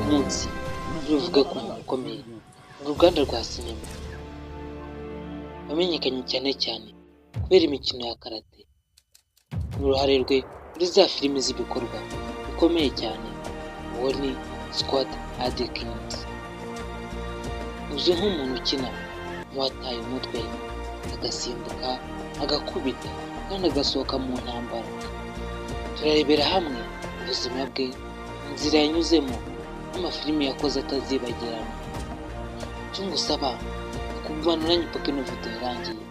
munsi bivuge ku muntu ukomeye mu ruganda rwa sinema wamenyekanye cyane cyane kubera imikino ya karate n'uruhare rwe muri za filimi z'ibikorwa bikomeye cyane. Uwo ni Scott Adkins, uzwi nk'umuntu ukina nk'uwataye umutwe agasimbuka agakubita kandi agasohoka mu ntambara. Turarebera hamwe ubuzima bwe, inzira yanyuzemo n'amafilimi yakoze atazibagirana. Icyo ngusaba kugumana nanjye paka ino video irangiye.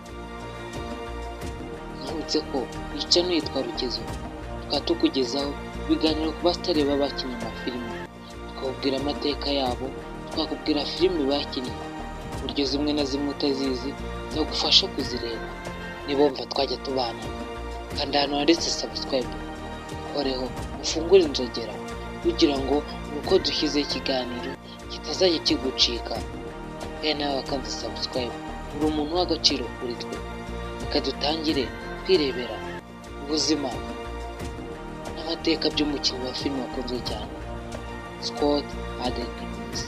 Nibutse ko iyi channel yitwa Rukezo, tukaba tukugezaho ibiganiro ku basitari baba bakinnye amafilimi, tukakubwira amateka yabo, tukakubwira filimi bakinnye, uburyo zimwe na zimwe utazizi zagufasha kuzireba. Niba wumva twajya tubana, kanda hano handitse subscribe, ukoreho ufungure inzogera kugira ngo uko dushyize ikiganiro kitazajya kigucika. Nawe wakanze subscribe, uri umuntu w'agaciro kuri twe. Reka dutangire twirebera ubuzima n'amateka by'umukinnyi wa filime wakunzwe cyane Scott Adkins.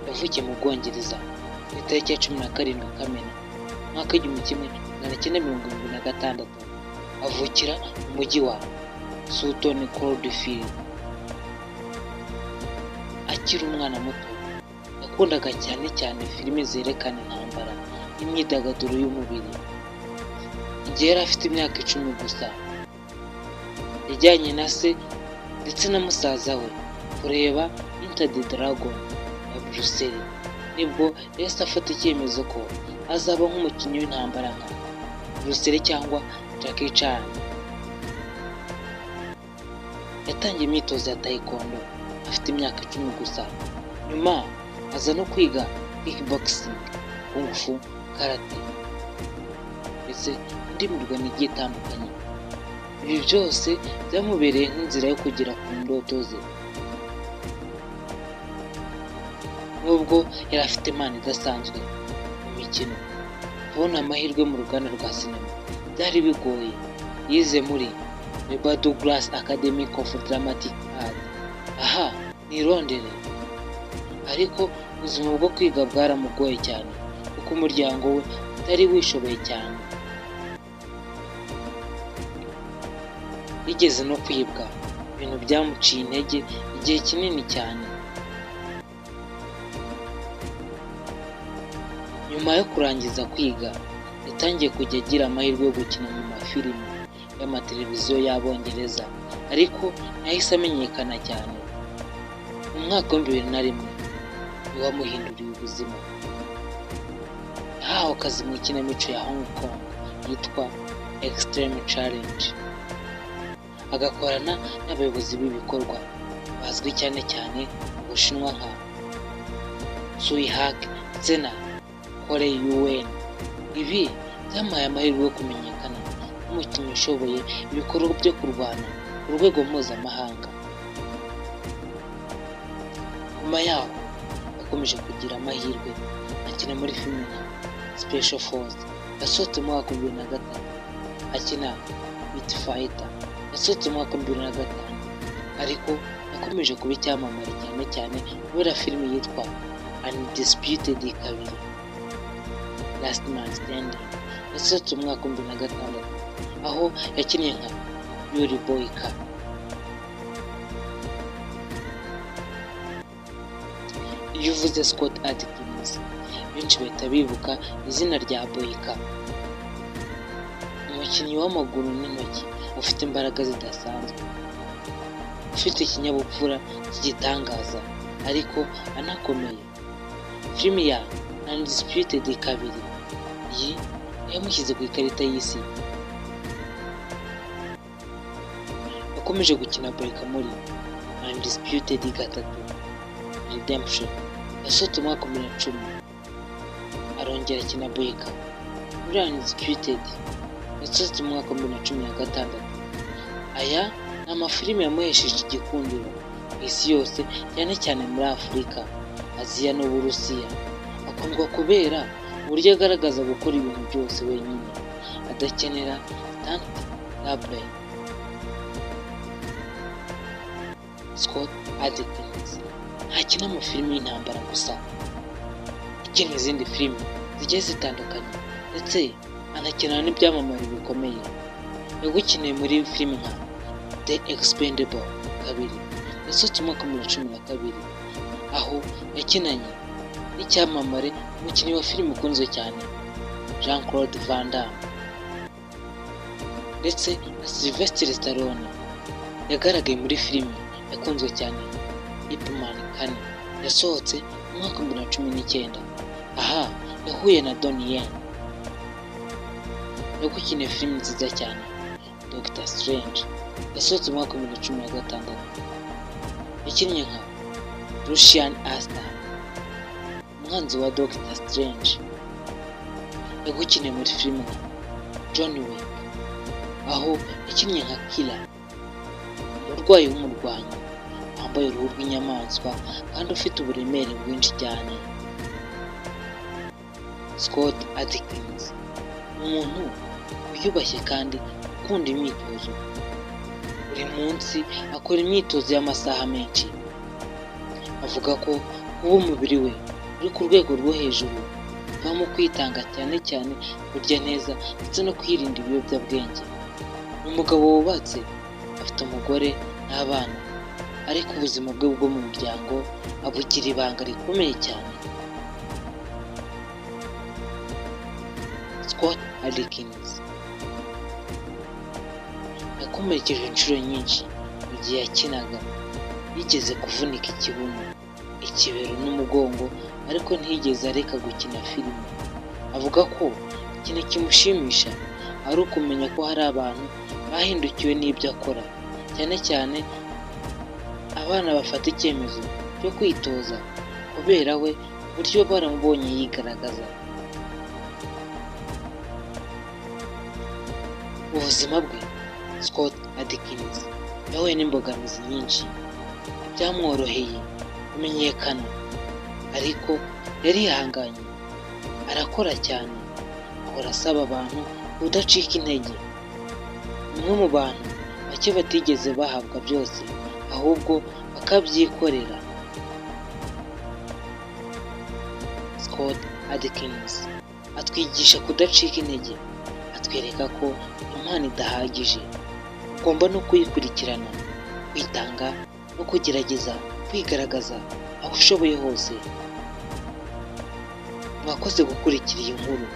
Yavukiye mu Bwongereza ku itariki ya 17 Kamena mwaka w'1976. Avukira mu mujyi wa Sutton Coldfield. Akiri umwana muto yakundaga cyane filimi zerekana intambara n'imyidagaduro y'umubiri. Igihe yari afite imyaka 10 gusa, yajyanye na se ndetse na musaza we kureba Enter the Dragon ya Bruce Lee. Nibwo yahise afata icyemezo ko azaba nk'umukinnyi w'intambara nka Bruce Lee cyangwa Jackie Chan. Yatangiye imyitozo ya taekwondo afite imyaka 10 gusa, nyuma aza no kwiga kickboxing, kung fu, karate ndetse indi mirwano igiye itandukanye. Ibi byose byamubereye nk'inzira yo kugera ku ndoto ze. Nubwo yari afite impano idasanzwe mu mikino, kubona amahirwe mu ruganda rwa sinema byari bigoye. Yize muri Rebel Douglas Academy of Dramatic Art aha ni Londres, ariko ubuzima bwo kwiga bwaramugoye cyane kuko umuryango we utari wishoboye cyane. Yigeze no kwibwa, ibintu byamuciye intege igihe kinini cyane. Nyuma yo kurangiza kwiga, yatangiye kujya agira amahirwe yo gukina mu mafilimi y'amateleviziyo y'Abongereza, ariko ntahise amenyekana cyane. Mu mwaka wa 2001 wamuhinduriye ubuzima. Yahawe akazi mu ikinamico ya Hong Kong yitwa Extreme Challenge, agakorana n'abayobozi b'ibikorwa bazwi cyane mu Bushinwa nka Tsui Hark ndetse na Kore Yuen. Ibi byamuhaye amahirwe yo kumenyekana nk'umukinnyi ushoboye ibikorwa byo kurwana ku rwego mpuzamahanga. Nyuma yaho yakomeje kugira amahirwe akina muri filime nka Special Force yasohotse mu mwaka wa 2003, akina Beat Fighter yasohotse mu mwaka wa 2005, ariko yakomeje kuba icyamamare cyane kubera filime yitwa Undisputed 2 Last Man Standing yasohotse mu mwaka wa 2006, aho yakinnye nka Yuri Boyka. Iyo uvuze Scott Adkins, benshi bahita bibuka izina rya Boyka, umukinnyi w'amaguru n'intoki ufite imbaraga zidasanzwe, ufite ikinyabupfura cy'igitangaza ariko anakomeye. Filimi ya Undisputed 2 iyi yamushyize ku ikarita y'isi. Yakomeje gukina Boyka muri Undisputed 3 Redemption yasohotse mu mwaka wa 2010, arongera akina Boyka muri Undisputed yasohotse mu mwaka wa 2016. Aya ni amafilimi yamuhesheje igikundiro ku isi yose, cyane muri Afurika, Aziya n'Uburusiya. Akundwa kubera uburyo agaragaza gukora ibintu byose wenyine adakenera stunt double. Scott Adkins ntakina amafilimi y'intambara gusa, akina izindi filimi zigiye zitandukanye ndetse anakina n'ibyamamare bikomeye. Yagukiniye muri filimi nka The Expendable 2 yasohotse mu mwaka wa 2012, aho yakinanye n'icyamamare umukinnyi wa filimi ukunzwe cyane Jean-Claude Van Damme ndetse na Sylvester Stallone. Yagaragaye muri filimi yakunzwe cyane Ip Man kane yasohotse mu mwaka wa 2019, aha yahuye na Donnie Yen. Yagukiniye filimi nziza cyane Doctor Strange yasohotse mu mwaka wa 2016, yakinnye nka Lucian Astor, umwanzi wa Doctor Strange. Yagukiniye muri filimi nka John Wick, aho yakinnye nka Killer, umurwayi w'umurwanyi wambaye uruhu rw'inyamaswa kandi ufite uburemere bwinshi cyane. Scott Adkins umuntu wiyubashye kandi ukunda imyitozo. Buri munsi akora imyitozo y'amasaha menshi. Avuga ko kuba umubiri we uri ku rwego rwo hejuru biva mu kwitanga cyane cyane, kurya neza ndetse no kwirinda ibiyobyabwenge. Ni umugabo wubatse, afite umugore n'abana, ariko ubuzima bwe bwo mu muryango abugira ibanga rikomeye cyane. Scott Adkins yakomerekeje inshuro nyinshi mu gihe yakinaga. Yigeze kuvunika ikibuno, ikibero n'umugongo, ariko ntiyigeze areka gukina filime. Avuga ko ikintu kimushimisha ari ukumenya ko hari abantu bahindukiwe n'ibyo akora, cyane cyane abana bafata icyemezo cyo kwitoza kubera we uburyo baramubonye yigaragaza. Ubuzima bwe, Scott Adkins yahuye n'imbogamizi nyinshi. Byamworoheye kumenyekana, ariko yarihanganye, arakora cyane, ahora asaba abantu kudacika intege. Umwe mu bantu bake batigeze bahabwa byose, ahubwo bakabyikorera. Scott Adkins atwigisha kudacika intege, atwereka ko impano idahagije, ugomba no kuyikurikirana, kwitanga no kugerageza kwigaragaza aho ushoboye hose. Mwakoze gukurikira iyi nkuru.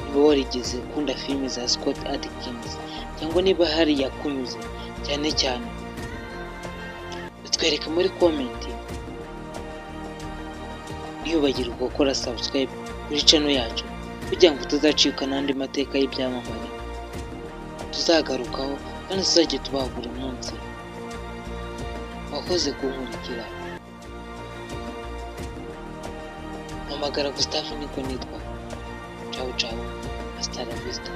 Niba warigeze ukunda filimi za Scott Adkins cyangwa niba hari yakunyuze cyane cyane, bitwereke muri komenti. Ntiyibagirwe gukora subscribe kuri channel yacu kugira ngo tuzacika n'andi mateka y'ibyamamare tuzagarukaho kandi tuzajya tubaha buri munsi. Wakoze kunkurikira. Mpamagara Gustave niko nitwa. Ciao ciao, hasta la vista.